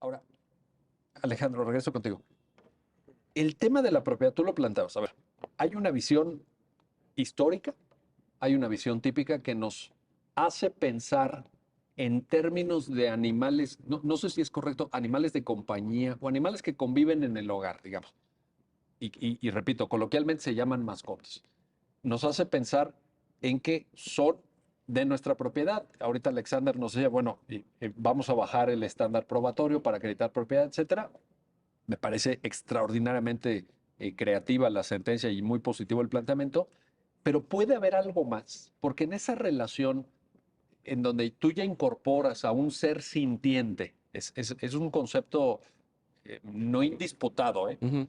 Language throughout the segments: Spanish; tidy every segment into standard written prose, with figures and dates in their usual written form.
Ahora, Alejandro, regreso contigo. El tema de la propiedad, tú lo planteabas. A ver, hay una visión histórica, hay una visión típica que nos hace pensar en términos de animales, no sé si es correcto, animales de compañía o animales que conviven en el hogar, digamos. Y repito, coloquialmente se llaman mascotas. Nos hace pensar en que son de nuestra propiedad. Ahorita Alexander nos decía, bueno, vamos a bajar el estándar probatorio para acreditar propiedad, etcétera. Me parece extraordinariamente creativa la sentencia y muy positivo el planteamiento, pero puede haber algo más, porque en esa relación en donde tú ya incorporas a un ser sintiente, es un concepto no indisputado, ¿eh? Ujú.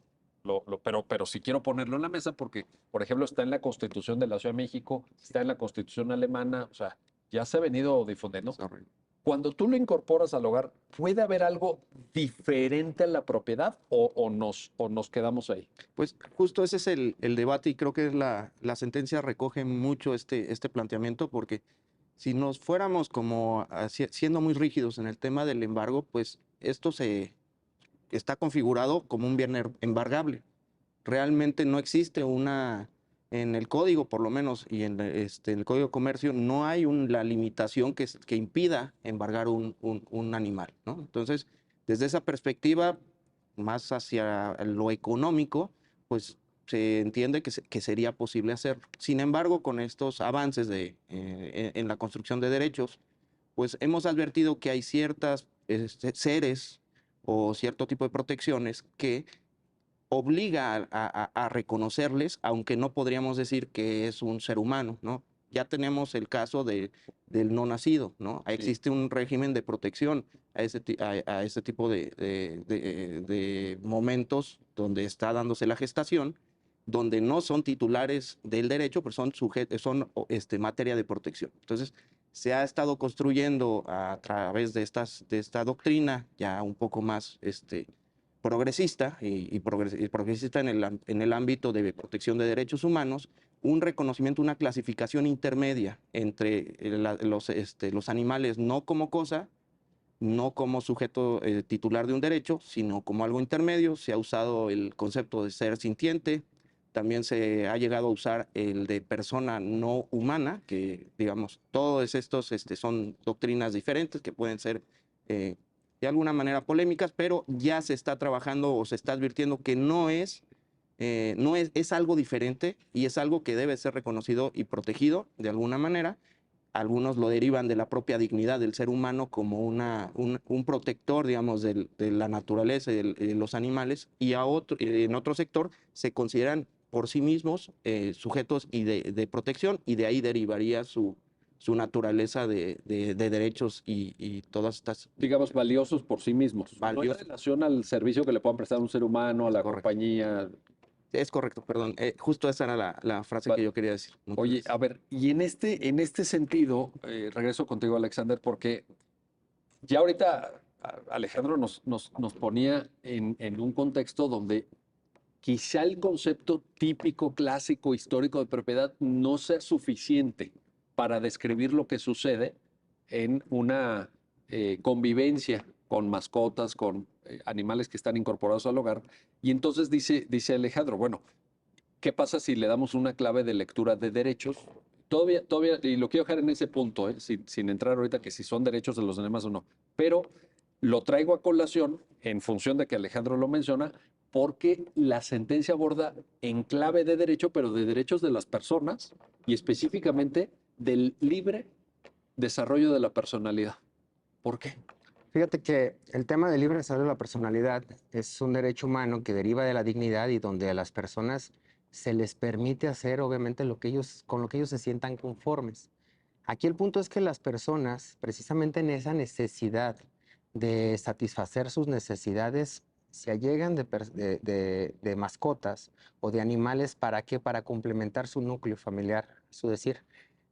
Pero sí quiero ponerlo en la mesa porque, por ejemplo, está en la Constitución de la Ciudad de México, está en la Constitución alemana, o sea, ya se ha venido difundiendo. Sorry. Cuando tú lo incorporas al hogar, ¿puede haber algo diferente a la propiedad o nos quedamos ahí? Pues justo ese es el debate y creo que es la sentencia recoge mucho este planteamiento porque si nos fuéramos como siendo muy rígidos en el tema del embargo, pues esto se está configurado como un bien embargable. Realmente no existe en el código por lo menos y en el código de comercio no hay la limitación que impida embargar un animal, ¿no? Entonces, desde esa perspectiva, más hacia lo económico, pues se entiende que sería posible hacerlo. Sin embargo, con estos avances en la construcción de derechos, pues hemos advertido que hay ciertas seres o cierto tipo de protecciones que obliga a reconocerles, aunque no podríamos decir que es un ser humano, ¿no? Ya tenemos el caso del no nacido, ¿no? Sí. Existe un régimen de protección a ese tipo de momentos donde está dándose la gestación, donde no son titulares del derecho, pero son materia de protección. Entonces, se ha estado construyendo a través de esta doctrina ya un poco más progresista y progresista en el ámbito de protección de derechos humanos, un reconocimiento, una clasificación intermedia entre los animales no como cosa, no como sujeto titular de un derecho, sino como algo intermedio. Se ha usado el concepto de ser sintiente, también se ha llegado a usar el de persona no humana, que digamos, todos estos son doctrinas diferentes que pueden ser eh, de alguna manera polémicas, pero ya se está trabajando o se está advirtiendo que es algo diferente y es algo que debe ser reconocido y protegido de alguna manera. Algunos lo derivan de la propia dignidad del ser humano como un protector, digamos, de la naturaleza y de los animales, y en otro sector se consideran por sí mismos sujetos de protección, y de ahí derivaría su naturaleza de derechos y todas estas Digamos, valiosos por sí mismos, no en valiosas. relación al servicio que le puedan prestar a un ser humano, a Es la correcto. compañía. Es correcto, perdón. Justo esa era la frase Va- que yo quería decir. Muchas Oye, a gracias. ver, y en este sentido, regreso contigo, Alexander, porque ya ahorita Alejandro nos ponía en un contexto donde quizá el concepto típico, clásico, histórico de propiedad no sea suficiente para describir lo que sucede en una convivencia con mascotas, con animales que están incorporados al hogar. Y entonces dice Alejandro, bueno, ¿qué pasa si le damos una clave de lectura de derechos? Todavía, y lo quiero dejar en ese punto, sin entrar ahorita que si son derechos de los demás o no, pero lo traigo a colación en función de que Alejandro lo menciona, porque la sentencia aborda en clave de derecho, pero de derechos de las personas y específicamente del libre desarrollo de la personalidad. ¿Por qué? Fíjate que el tema del libre desarrollo de la personalidad es un derecho humano que deriva de la dignidad y donde a las personas se les permite hacer, obviamente, con lo que ellos se sientan conformes. Aquí el punto es que las personas, precisamente en esa necesidad de satisfacer sus necesidades, se allegan de mascotas o de animales. ¿Para qué? Para complementar su núcleo familiar, su decir.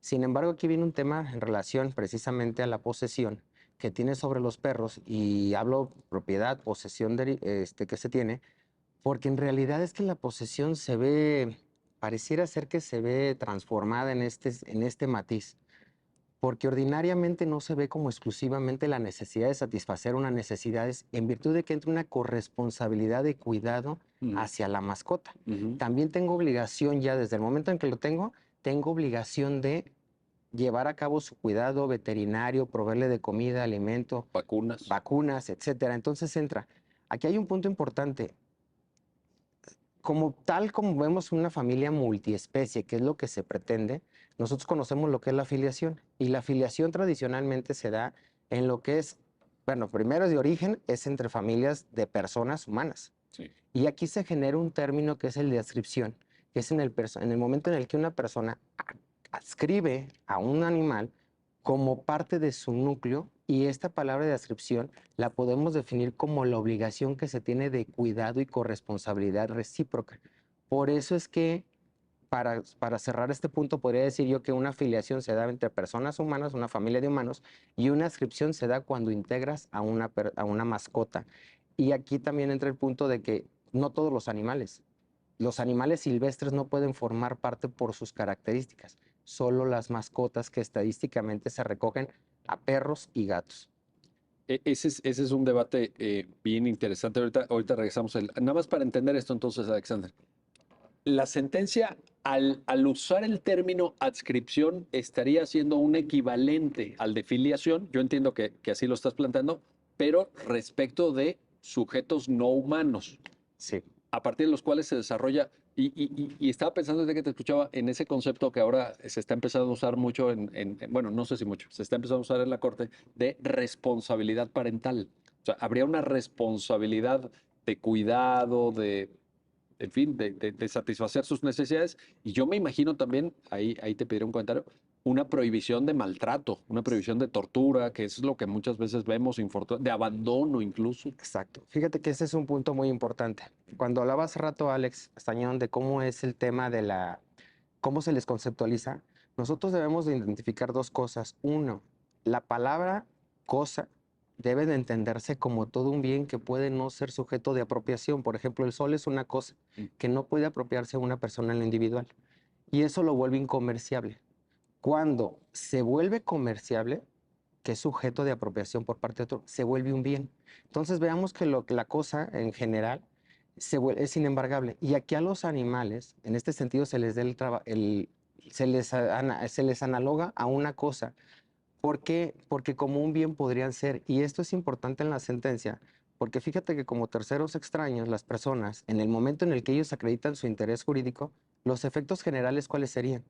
Sin embargo, aquí viene un tema en relación precisamente a la posesión que tiene sobre los perros, y hablo propiedad, posesión que se tiene, porque en realidad es que la posesión pareciera ser que se ve transformada en este matiz. porque ordinariamente no se ve como exclusivamente la necesidad de satisfacer unas necesidades en virtud de que entra una corresponsabilidad de cuidado Ujú, hacia la mascota. ujú. También tengo obligación ya desde el momento en que lo tengo obligación de llevar a cabo su cuidado veterinario, proveerle de comida, alimento, Vacunas. vacunas, etcétera. Entonces entra. Aquí hay un punto importante. Como tal, como vemos una familia multiespecie, que es lo que se pretende, nosotros conocemos lo que es la filiación. Y la filiación tradicionalmente se da en lo que es, bueno, primero de origen, es entre familias de personas humanas. Sí. Y aquí se genera un término que es el de adscripción, que es en el momento en el que una persona adscribe a un animal como parte de su núcleo, y esta palabra de adscripción la podemos definir como la obligación que se tiene de cuidado y corresponsabilidad recíproca. Por eso es que, para cerrar este punto, podría decir yo que una afiliación se da entre personas humanas, una familia de humanos, y una adscripción se da cuando integras a una mascota. Y aquí también entra el punto de que no todos los animales silvestres no pueden formar parte por sus características, solo las mascotas que estadísticamente se recogen a perros y gatos. Ese es un debate bien interesante. Ahorita regresamos. Nada más para entender esto entonces, Alexander. La sentencia, al usar el término adscripción, estaría siendo un equivalente al de filiación. Yo entiendo que así lo estás planteando, pero respecto de sujetos no humanos, Sí, a partir de los cuales se desarrolla, y estaba pensando desde que te escuchaba en ese concepto que ahora se está empezando a usar mucho bueno, no sé si mucho, se está empezando a usar en la Corte, de responsabilidad parental. O sea, habría una responsabilidad de cuidado, en fin, de satisfacer sus necesidades. Y yo me imagino también, ahí te pediré un comentario, una prohibición de maltrato, una prohibición de tortura, que es lo que muchas veces vemos, de abandono incluso. exacto. Fíjate que ese es un punto muy importante. Cuando hablaba hace rato, Alex Estañón, de cómo es el tema de cómo se les conceptualiza, nosotros debemos de identificar dos cosas. Uno, la palabra cosa debe de entenderse como todo un bien que puede no ser sujeto de apropiación. Por ejemplo, el sol es una cosa que no puede apropiarse a una persona en lo individual. Y eso lo vuelve incomerciable. Cuando se vuelve comerciable, que es sujeto de apropiación por parte de otro, se vuelve un bien. Entonces veamos que la cosa en general es inembargable. Y aquí a los animales, en este sentido, se les da se les analoga a una cosa. ¿Por qué? Porque como un bien podrían ser, y esto es importante en la sentencia, porque fíjate que como terceros extraños, las personas, en el momento en el que ellos acreditan su interés jurídico, los efectos generales, ¿cuáles serían?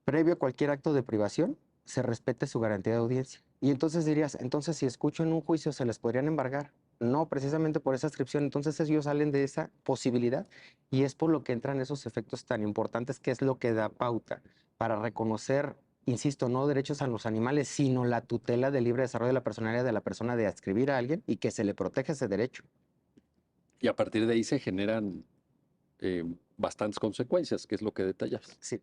Previo a cualquier acto de privación, se respete su garantía de audiencia. Y entonces dirías, entonces si escucho en un juicio, ¿se les podrían embargar? No, precisamente por esa inscripción. Entonces ellos salen de esa posibilidad, y es por lo que entran esos efectos tan importantes, que es lo que da pauta para reconocer, insisto, no derechos a los animales, sino la tutela del libre desarrollo de la personalidad de la persona de adscribir a alguien y que se le proteja ese derecho. Y a partir de ahí se generan bastantes consecuencias, que es lo que detallas. Sí.